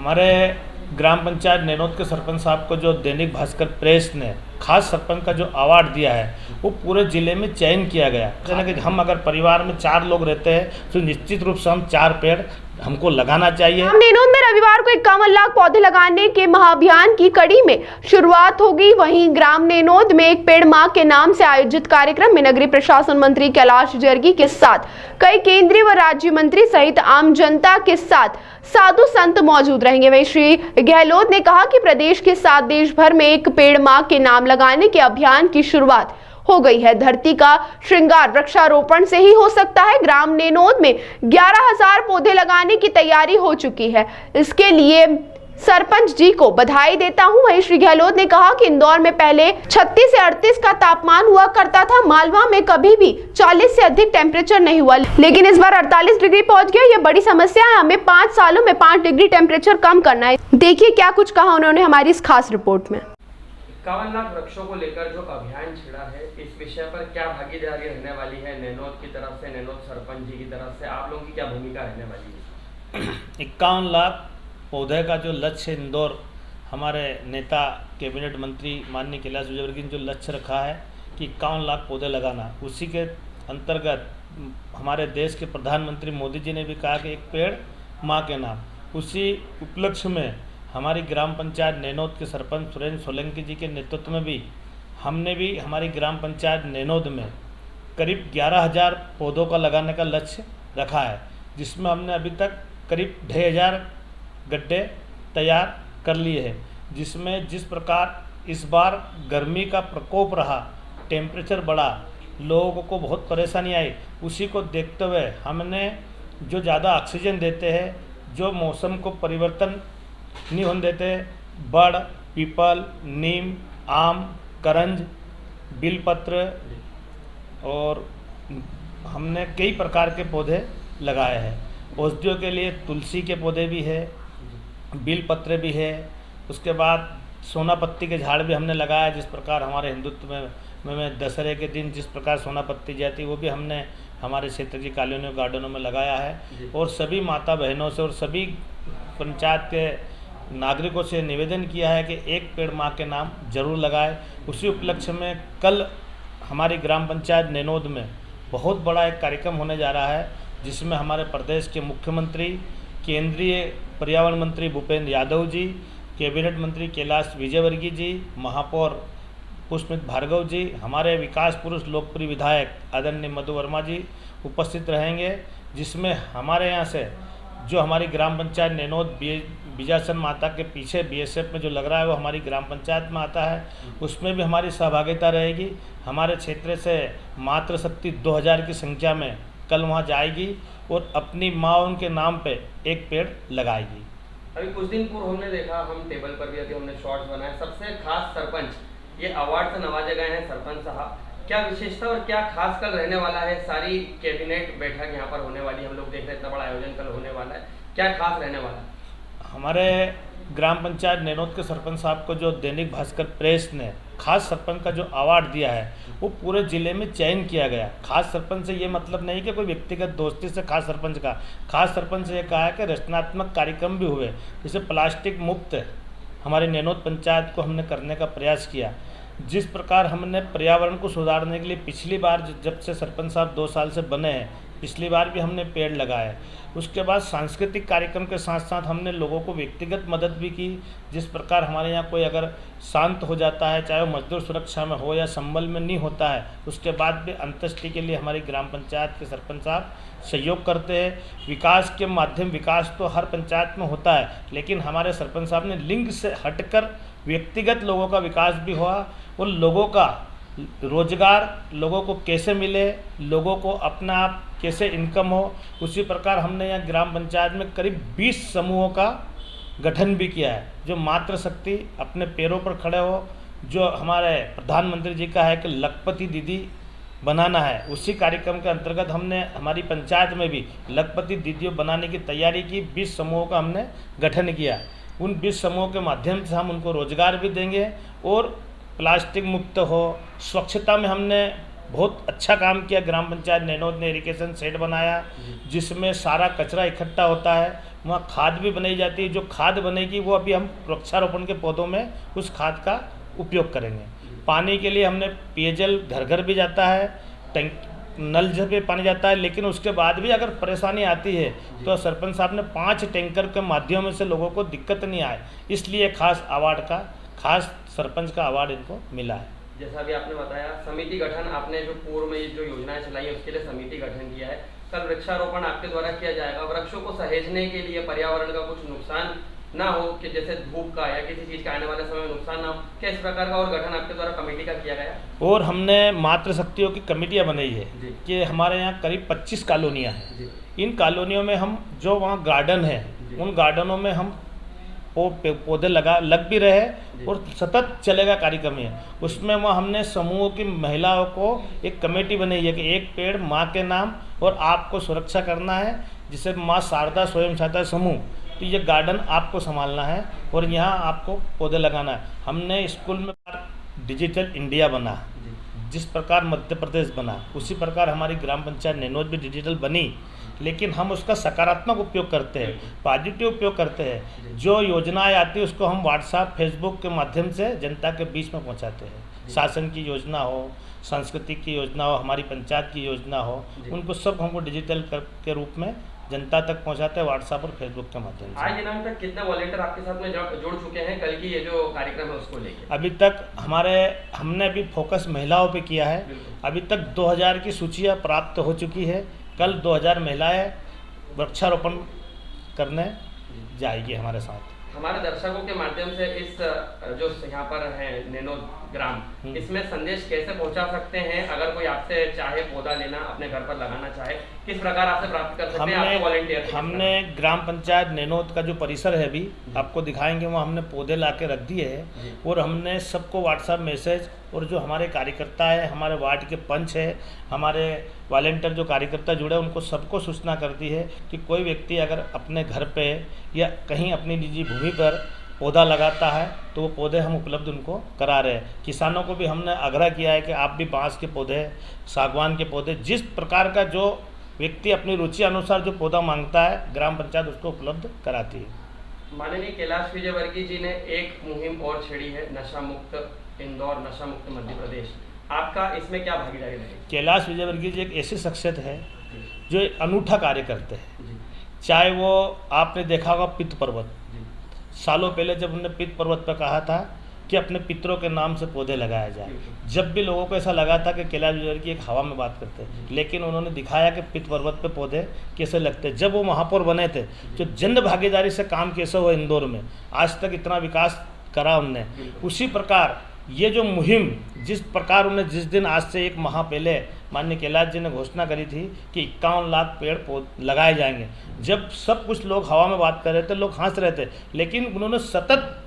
हमारे ग्राम पंचायत नैनोद के सरपंच साहब को जो दैनिक भास्कर प्रेस ने खास सरपंच का जो अवार्ड दिया है वो पूरे ज़िले में चयन किया गया। जैसे कि हम अगर परिवार में 4 लोग रहते हैं तो निश्चित रूप से हम 4 पेड़ हमको लगाना चाहिए। नैनोद में रविवार को 51 लाख पौधे लगाने के महाअभियान की कड़ी में शुरुआत होगी। वहीं ग्राम नैनोद में एक पेड़ मां के नाम से आयोजित कार्यक्रम में नगरीय प्रशासन मंत्री कैलाश जरगी के साथ कई केंद्रीय व राज्य मंत्री सहित आम जनता के साथ साधु संत मौजूद रहेंगे। वहीं श्री गहलोत ने कहा कि प्रदेश के साथ देश भर में एक पेड़ मां के नाम लगाने के अभियान की शुरुआत हो गई है। धरती का श्रृंगार वृक्षारोपण से ही हो सकता है। ग्राम नैनोद में 11,000 पौधे लगाने की तैयारी हो चुकी है। इसके लिए सरपंच जी को बधाई देता हूं। वहीं श्री गहलोत ने कहा कि इंदौर में पहले 36 से 38 का तापमान हुआ करता था। मालवा में कभी भी 40 से अधिक टेम्परेचर नहीं हुआ, लेकिन इस बार 48 डिग्री पहुंच गया। ये बड़ी समस्या है। हमें 5 सालों में 5 डिग्री टेम्परेचर कम करना है। देखिए क्या कुछ कहा उन्होंने हमारी इस खास रिपोर्ट में। 51 लाख वृक्षों को लेकर जो अभियान छिड़ा है, इस विषय पर क्या भागीदारी रहने वाली है नैनोद की तरफ से, नैनोद सरपंच जी की तरफ से, आप लोगों की क्या भूमिका रहने वाली है? 51 लाख पौधे का जो लक्ष्य इंदौर हमारे नेता कैबिनेट मंत्री माननीय कैलाश विजयवर्गीय ने जो लक्ष्य रखा है कि 51 लाख पौधे लगाना, उसी के अंतर्गत हमारे देश के प्रधानमंत्री मोदी जी ने भी कहा कि एक पेड़ माँ के नाम। उसी उपलक्ष्य में हमारी ग्राम पंचायत नैनोद के सरपंच सुरेंद्र सोलंकी जी के नेतृत्व में भी हमने भी हमारी ग्राम पंचायत नैनोद में करीब 11,000 पौधों का लगाने का लक्ष्य रखा है, जिसमें हमने अभी तक करीब 2,500 गड्ढे तैयार कर लिए हैं। जिसमें जिस प्रकार इस बार गर्मी का प्रकोप रहा, टेम्परेचर बढ़ा, लोगों को बहुत परेशानी आई, उसी को देखते हुए हमने जो ज़्यादा ऑक्सीजन देते हैं, जो मौसम को परिवर्तन नहीं होने देते, बड़, पीपल, नीम, आम, करंज, बिलपत्र और हमने कई प्रकार के पौधे लगाए हैं। औषधियों के लिए तुलसी के पौधे भी है, बिलपत्र भी है। उसके बाद सोनापत्ती के झाड़ भी हमने लगाया। जिस प्रकार हमारे हिंदुत्व में दशहरे के दिन जिस प्रकार सोनापत्ती जाती है वो भी हमने हमारे क्षेत्र की कॉलोनियों गार्डनों में लगाया है। और सभी माता बहनों से और सभी पंचायत के नागरिकों से निवेदन किया है कि एक पेड़ माँ के नाम जरूर लगाए। उसी उपलक्ष्य में कल हमारी ग्राम पंचायत नैनोद में बहुत बड़ा एक कार्यक्रम होने जा रहा है, जिसमें हमारे प्रदेश के मुख्यमंत्री, केंद्रीय पर्यावरण मंत्री भूपेंद्र यादव जी, कैबिनेट मंत्री कैलाश विजयवर्गीय जी, महापौर पुष्पमित भार्गव जी, हमारे विकास पुरुष लोकप्रिय विधायक आदरणीय मधु वर्मा जी उपस्थित रहेंगे। जिसमें हमारे यहाँ से जो हमारी ग्राम पंचायत नैनोद बीजासन माता के पीछे BSF में जो लग रहा है वो हमारी ग्राम पंचायत में आता है, उसमें भी हमारी सहभागिता रहेगी। हमारे क्षेत्र से मातृशक्ति 2000 की संख्या में कल वहाँ जाएगी और अपनी माँ के नाम पे एक पेड़ लगाएगी। अभी कुछ दिन पूर्व हमने देखा, हम टेबल पर भी हमने शॉर्ट्स बनाए, सबसे खास सरपंच ये अवार्ड से नवाजे गए हैं सरपंच साहब। क्या विशेषता और क्या खास कल रहने वाला है? सारी कैबिनेट बैठक यहाँ पर होने वाली है, हम लोग देख रहे हैं, इतना बड़ा आयोजन कल होने वाला है, क्या खास रहने वाला है? हमारे ग्राम पंचायत नैनोद के सरपंच साहब को जो दैनिक भास्कर प्रेस ने खास सरपंच का जो अवार्ड दिया है वो पूरे ज़िले में चयन किया गया। खास सरपंच से ये मतलब नहीं कि कोई व्यक्तिगत दोस्ती से खास सरपंच का, खास सरपंच से ये कहा है कि रचनात्मक कार्यक्रम भी हुए। जैसे प्लास्टिक मुक्त हमारे नैनोद पंचायत को हमने करने का प्रयास किया। जिस प्रकार हमने पर्यावरण को सुधारने के लिए पिछली बार जब से सरपंच साहब 2 साल से बने हैं, पिछली बार भी हमने पेड़ लगाए। उसके बाद सांस्कृतिक कार्यक्रम के साथ साथ हमने लोगों को व्यक्तिगत मदद भी की। जिस प्रकार हमारे यहाँ कोई अगर शांत हो जाता है, चाहे वो मजदूर सुरक्षा में हो या संबल में नहीं होता है, उसके बाद भी अंत्येष्टि के लिए हमारी ग्राम पंचायत के सरपंच साहब सहयोग करते हैं। विकास के माध्यम, विकास तो हर पंचायत में होता है, लेकिन हमारे सरपंच साहब ने लिंग से हटकर व्यक्तिगत लोगों का विकास भी हुआ और लोगों का रोजगार लोगों को कैसे मिले, लोगों को अपना आप कैसे इनकम हो, उसी प्रकार हमने यहाँ ग्राम पंचायत में करीब 20 समूहों का गठन भी किया है, जो मातृशक्ति अपने पैरों पर खड़े हो। जो हमारे प्रधानमंत्री जी का है कि लखपति दीदी बनाना है, उसी कार्यक्रम के अंतर्गत हमने हमारी पंचायत में भी लखपति दीदियों बनाने की तैयारी की। 20 समूहों का हमने गठन किया। उन 20 समूहों के माध्यम से हम उनको रोजगार भी देंगे और प्लास्टिक मुक्त हो, स्वच्छता में हमने बहुत अच्छा काम किया। ग्राम पंचायत नैनोद ने इरिगेशन शेड बनाया, जिसमें सारा कचरा इकट्ठा होता है वहाँ खाद भी बनाई जाती है। जो खाद बनेगी वो अभी हम वृक्षारोपण के पौधों में उस खाद का उपयोग करेंगे। पानी के लिए हमने पेयजल घर घर भी जाता है, टैंक नल जल पे पानी जाता है, लेकिन उसके बाद भी अगर परेशानी आती है तो सरपंच साहब ने 5 टैंकर के माध्यम से लोगों को दिक्कत नहीं आए, इसलिए खास सरपंच का अवार्ड इनको मिला है। जैसा भी आपने बताया, समिति गठन आपने जो पूर्व में जो योजनाएं चलाई है उसके लिए समिति गठन किया है। कल वृक्षारोपण आपके द्वारा किया जाएगा। वृक्षों को सहेजने के लिए पर्यावरण का कुछ नुकसान ना हो, कि जैसे धूप का या किसी चीज का आने वाले समय में नुकसान ना हो, क्या इस प्रकार का और गठन आपके द्वारा कमेटी का किया गया? और हमने मातृशक्तियों की कमेटियाँ बनाई है कि हमारे यहाँ करीब 25 कॉलोनियाँ हैं। इन कॉलोनियों में हम जो वहाँ गार्डन है उन गार्डनों में हम पौधे लग भी रहे और सतत चलेगा कार्यक्रम है। उसमें वहाँ हमने समूह की महिलाओं को एक कमेटी बनाई है कि एक पेड़ माँ के नाम और आपको सुरक्षा करना है, जिसे माँ शारदा स्वयं सहायता समूह, तो ये गार्डन आपको संभालना है और यहाँ आपको पौधे लगाना है। हमने स्कूल में डिजिटल इंडिया बना, जिस प्रकार मध्य प्रदेश बना उसी प्रकार हमारी ग्राम पंचायत नैनोद भी डिजिटल बनी, लेकिन हम उसका सकारात्मक उपयोग करते हैं, पॉजिटिव उपयोग करते हैं। जो योजनाएं आती है उसको हम व्हाट्सएप फेसबुक के माध्यम से जनता के बीच में पहुंचाते हैं। शासन की योजना हो, संस्कृति की योजना हो, हमारी पंचायत की योजना हो, उनको सब हमको डिजिटल के रूप में जनता तक पहुंचाते हैं व्हाट्सएप और फेसबुक के माध्यम से। आज दिनांक तक कितने वॉलंटियर आपके साथ में जुड़ चुके हैं कल की ये जो कार्यक्रम है उसको लेकर? अभी तक हमने अभी फोकस महिलाओं पे किया है। अभी तक 2000 की सूचियाँ प्राप्त हो चुकी है। कल 2000 महिलाएं वृक्षारोपण करने जाएगी हमारे साथ। हमारे दर्शकों के माध्यम से इस जो यहाँ पर है नैनोद ग्राम, इसमें संदेश कैसे पहुँचा सकते हैं? अगर कोई आपसे चाहे पौधा लेना, अपने घर पर लगाना चाहे, किस प्रकार आपसे प्राप्त कर सकते हैं आपके वॉलंटियर? हमने ग्राम पंचायत नैनोद का जो परिसर है अभी आपको दिखाएंगे, वहाँ हमने पौधे ला के रख दिए हैं और हमने सबको व्हाट्सएप मैसेज और जो हमारे कार्यकर्ता है, हमारे वार्ड के पंच है, हमारे वॉलंटियर जो कार्यकर्ता जुड़े हैं, उनको सबको सूचना कर दी है कि कोई व्यक्ति अगर अपने घर पे या कहीं अपनी निजी भूमि पर पौधा लगाता है तो वो पौधे हम उपलब्ध उनको करा रहे हैं। किसानों को भी हमने आग्रह किया है कि आप भी बांस के पौधे, सागवान के पौधे, जिस प्रकार का जो व्यक्ति अपनी रुचि अनुसार जो पौधा मांगता है ग्राम पंचायत उसको उपलब्ध कराती है। माननीय कैलाश विजयवर्गीय जी ने एक मुहिम और छेड़ी है, नशा मुक्त इंदौर, नशा मुक्त मध्य प्रदेश। आपका इसमें क्या भागीदारी रहेगी? कैलाश विजयवर्गीय जी एक ऐसी शख्सियत है जो एक अनूठा कार्य करते हैं। चाहे वो आपने देखा होगा पित्त पर्वत, सालों पहले जब उन्होंने पित्त पर्वत पर कहा था कि अपने पितरों के नाम से पौधे लगाया जाए, जब भी लोगों को ऐसा लगा था कि कैलाश विजयवर्गीय एक हवा में बात करते हैं, लेकिन उन्होंने दिखाया कि पित्त पर्वत पे पौधे कैसे लगते हैं। जब वो महापौर बने थे, जो जन भागीदारी से काम कैसे हुआ इंदौर में, आज तक इतना विकास करा उनने, उसी प्रकार ये जो मुहिम जिस प्रकार उन्हें जिस दिन आज से 1 माह पहले माननीय कैलाश जी ने घोषणा करी थी कि 51 लाख पेड़ लगाए जाएंगे, जब सब कुछ लोग हवा में बात कर रहे थे, लोग हंस रहे थे, लेकिन उन्होंने सतत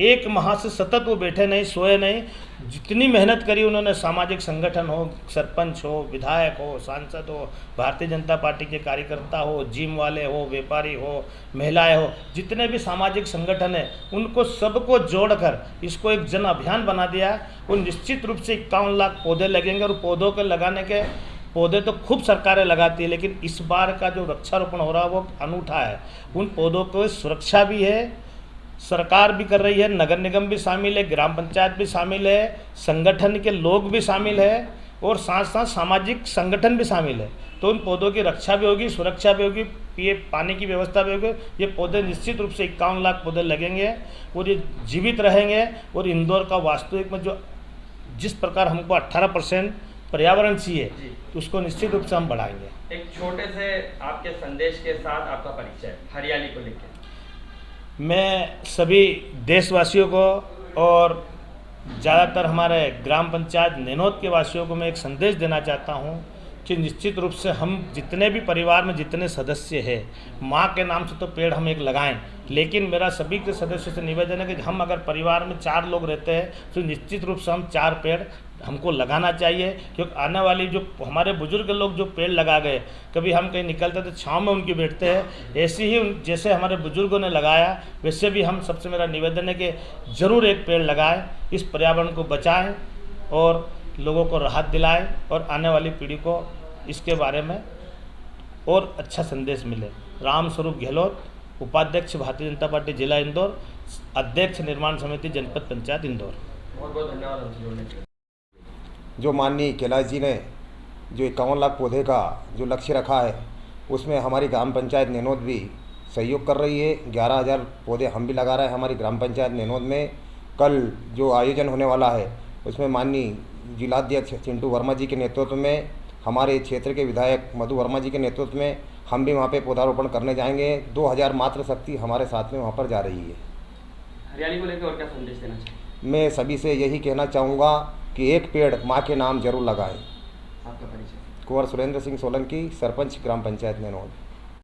1 माह से सतत वो बैठे नहीं, सोए नहीं, जितनी मेहनत करी उन्होंने, सामाजिक संगठन हो, सरपंच हो, विधायक हो, सांसद हो, भारतीय जनता पार्टी के कार्यकर्ता हो, जिम वाले हो, व्यापारी हो, महिलाएं हो, जितने भी सामाजिक संगठन है उनको सबको जोड़कर इसको एक जन अभियान बना दिया। वो निश्चित रूप से 51 लाख पौधे लगेंगे और पौधों के लगाने के पौधे तो खूब सरकारें लगाती है, लेकिन इस बार का जो वृक्षारोपण हो रहा है वो अनूठा है। उन पौधों को सुरक्षा भी है, सरकार भी कर रही है, नगर निगम भी शामिल है, ग्राम पंचायत भी शामिल है, संगठन के लोग भी शामिल है और साथ साथ सामाजिक संगठन भी शामिल है। तो उन पौधों की रक्षा भी होगी, सुरक्षा भी होगी, ये पानी की व्यवस्था भी होगी। ये पौधे निश्चित रूप से 51 लाख पौधे लगेंगे और ये जीवित रहेंगे और इंदौर का वास्तविक में जो जिस प्रकार हमको 18% पर्यावरण चाहिए तो उसको निश्चित रूप से हम बढ़ाएंगे। एक छोटे से आपके संदेश के साथ आपका परिचय हरियाली को लेकर। मैं सभी देशवासियों को और ज़्यादातर हमारे ग्राम पंचायत नैनोद के वासियों को मैं एक संदेश देना चाहता हूं कि निश्चित रूप से हम जितने भी परिवार में जितने सदस्य हैं, माँ के नाम से तो पेड़ हम एक लगाएं, लेकिन मेरा सभी के सदस्यों से निवेदन है कि हम अगर परिवार में 4 लोग रहते हैं तो निश्चित रूप से हम 4 पेड़ हमको लगाना चाहिए। क्योंकि आने वाली जो हमारे बुजुर्ग लोग जो पेड़ लगा गए, कभी हम कहीं निकलते तो छाँव में उनकी बैठते हैं, ऐसे ही जैसे हमारे बुजुर्गों ने लगाया वैसे भी हम सबसे मेरा निवेदन है कि ज़रूर एक पेड़ लगाएं, इस पर्यावरण को बचाएं और लोगों को राहत दिलाएं और आने वाली पीढ़ी को इसके बारे में और अच्छा संदेश मिले। राम स्वरूप गहलोत, उपाध्यक्ष भारतीय जनता पार्टी जिला इंदौर, अध्यक्ष निर्माण समिति जनपद पंचायत इंदौर। बहुत बहुत धन्यवाद हमसे जुड़ने के लिए। जो माननीय कैलाश जी ने जो 51 लाख पौधे का जो लक्ष्य रखा है, उसमें हमारी ग्राम पंचायत नैनोद भी सहयोग कर रही है। 11,000 पौधे हम भी लगा रहे हैं हमारी ग्राम पंचायत नैनोद में। कल जो आयोजन होने वाला है उसमें माननीय जिलाध्यक्ष चिंटू वर्मा जी के नेतृत्व में, हमारे क्षेत्र के विधायक मधु वर्मा जी के नेतृत्व में हम भी वहाँ पे पौधारोपण करने जाएंगे। 2,000 मात्र शक्ति हमारे साथ में वहाँ पर जा रही है। हरियाली को लेकर और क्या संदेश देना चाहिए? मैं सभी से यही कहना चाहूँगा कि एक पेड़ माँ के नाम जरूर लगाएं। आपका परिचय? कुंवर सुरेंद्र सिंह सोलंकी, सरपंच ग्राम पंचायत नैनोद।